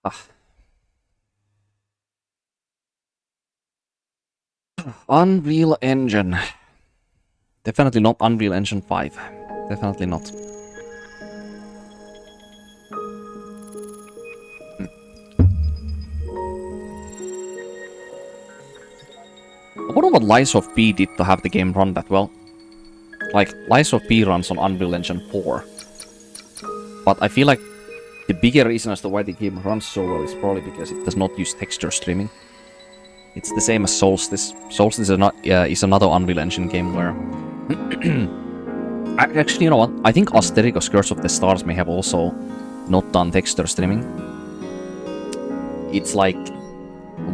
Ah. Unreal Engine. Definitely not Unreal Engine 5. Definitely not. I wonder what Lies of P did to have the game run that well. Like, Lies of P runs on Unreal Engine 4. But I feel like the bigger reason as to why the game runs so well is probably because it does not use texture streaming. It's the same as Solstice. Solstice is another Unreal Engine game where... Actually, you know what? I think Astericos Curse of the Stars may have also not done texture streaming. It's like...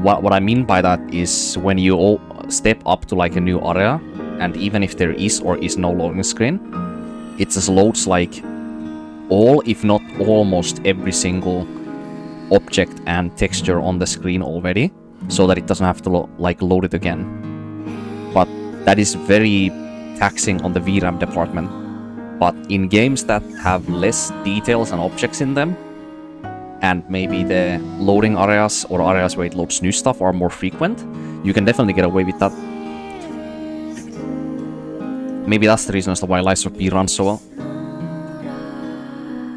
What I mean by that is when you all step up to like a new area, and even if there is or is no loading screen, it just loads like all, if not almost every single object and texture on the screen already, so that it doesn't have to load it again. But that is very taxing on the VRAM department. But in games that have less details and objects in them, and maybe the loading areas or areas where it loads new stuff are more frequent, you can definitely get away with that. Maybe that's the reason as to why Lies of P runs so well.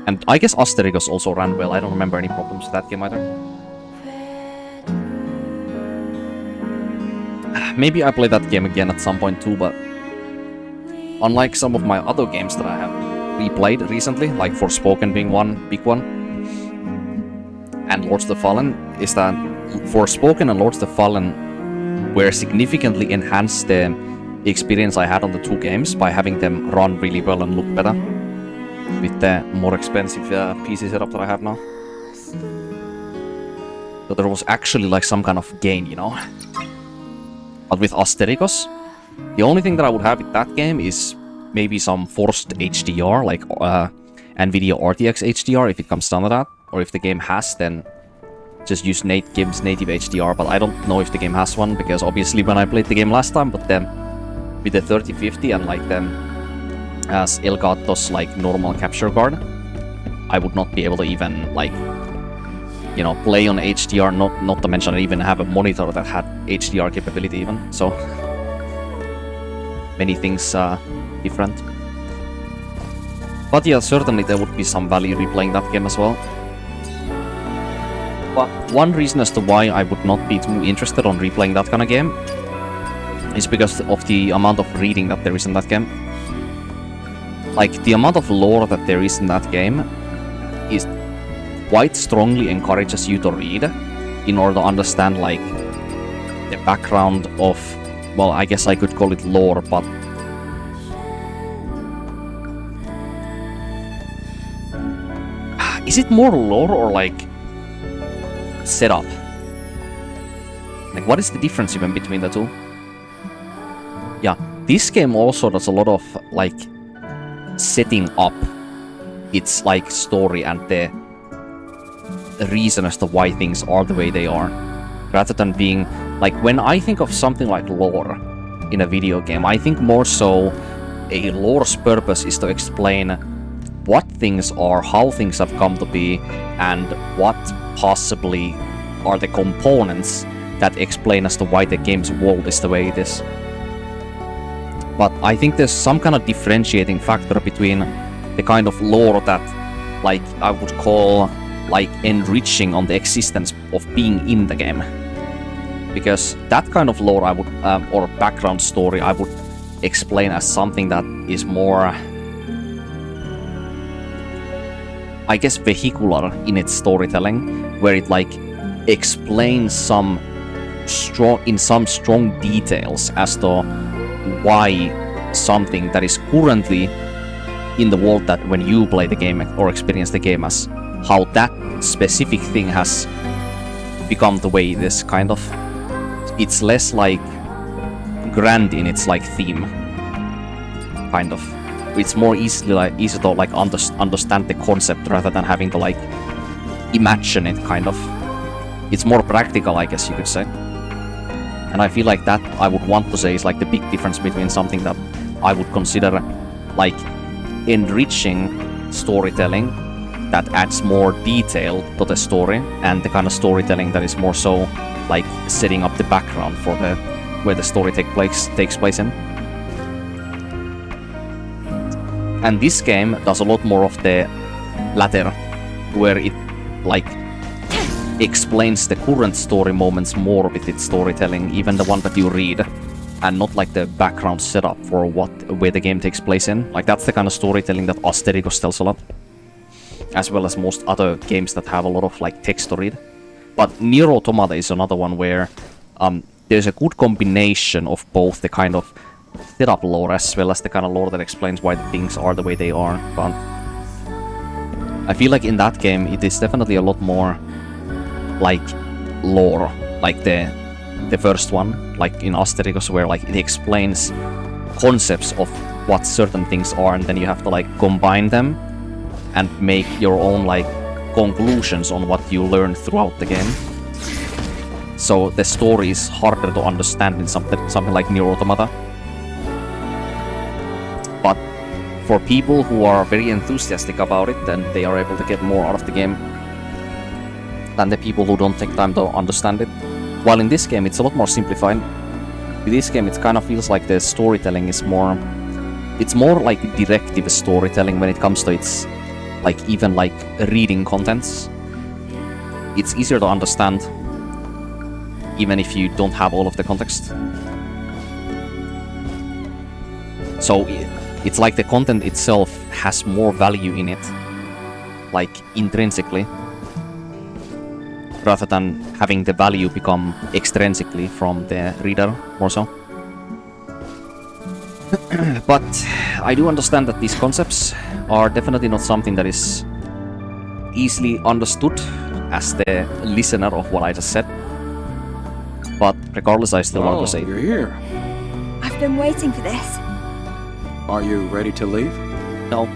And I guess Astericos also ran well. I don't remember any problems with that game either. Maybe I play that game again at some point too, but unlike some of my other games that I have replayed recently, like Forspoken being one big one, and Lords of the Fallen, is that Forspoken and Lords of the Fallen were significantly enhanced the experience I had on the two games by having them run really well and look better with the more expensive PC setup that I have now. So there was actually like some kind of gain, you know. But with Astericos, the only thing that I would have with that game is maybe some forced HDR, like NVIDIA RTX HDR if it comes down to that. Or if the game has, then just use game's native HDR, but I don't know if the game has one, because obviously when I played the game last time, but then with the 3050 and like them as Elgato's like normal capture card, I would not be able to even like, you know, play on HDR, not to mention I even have a monitor that had HDR capability even, so many things different. But yeah, certainly there would be some value replaying that game as well. But one reason as to why I would not be too interested on replaying that kind of game is because of the amount of reading that there is in that game. Like, the amount of lore that there is in that game is quite strongly encourages you to read in order to understand, like, the background of, well, I guess I could call it lore, but is it more lore or like setup? Like, what is the difference even between the two? Yeah, this game also does a lot of like setting up its like story and the reason as to why things are the way they are, rather than being like, when I think of something like lore in a video game, I think more so a lore's purpose is to explain what things are, how things have come to be, and what possibly are the components that explain as to why the game's world is the way it is. But I think there's some kind of differentiating factor between the kind of lore that, like, I would call like enriching on the existence of being in the game. Because that kind of lore I would, or background story, I would explain as something that is more, I guess, vehicular in its storytelling, where it like explains some strong details as to why something that is currently in the world that when you play the game or experience the game as, how that specific thing has become the way it is, kind of. It's less like grand in its like theme, kind of. It's more easy to like understand the concept rather than having to like imagine it, kind of. It's more practical, I guess you could say. And I feel like that I would want to say is like the big difference between something that I would consider like enriching storytelling that adds more detail to the story, and the kind of storytelling that is more so like setting up the background for where the story takes place in. And this game does a lot more of the latter, where it like explains the current story moments more with its storytelling, even the one that you read, and not like the background setup for where the game takes place in. Like that's the kind of storytelling that Asterigos tells a lot, as well as most other games that have a lot of like text to read. But Nier Automata is another one where there's a good combination of both the kind of setup lore as well as the kind of lore that explains why the things are the way they are. But I feel like in that game it is definitely a lot more like lore, like the first one, like in Asterigos, where like it explains concepts of what certain things are, and then you have to like combine them and make your own like conclusions on what you learn throughout the game. So the story is harder to understand in something like Nier Automata. But for people who are very enthusiastic about it, then they are able to get more out of the game than the people who don't take time to understand it. While in this game it's a lot more simplified. In this game it kind of feels like the storytelling is more... It's more like directive storytelling when it comes to its like even like reading contents. It's easier to understand even if you don't have all of the context. So it's like the content itself has more value in it, like intrinsically, rather than having the value become extrinsically from the reader more so. But I do understand that these concepts are definitely not something that is easily understood as the listener of what I just said. But regardless, I still want to say... You're here. I've been waiting for this. Are you ready to leave? No.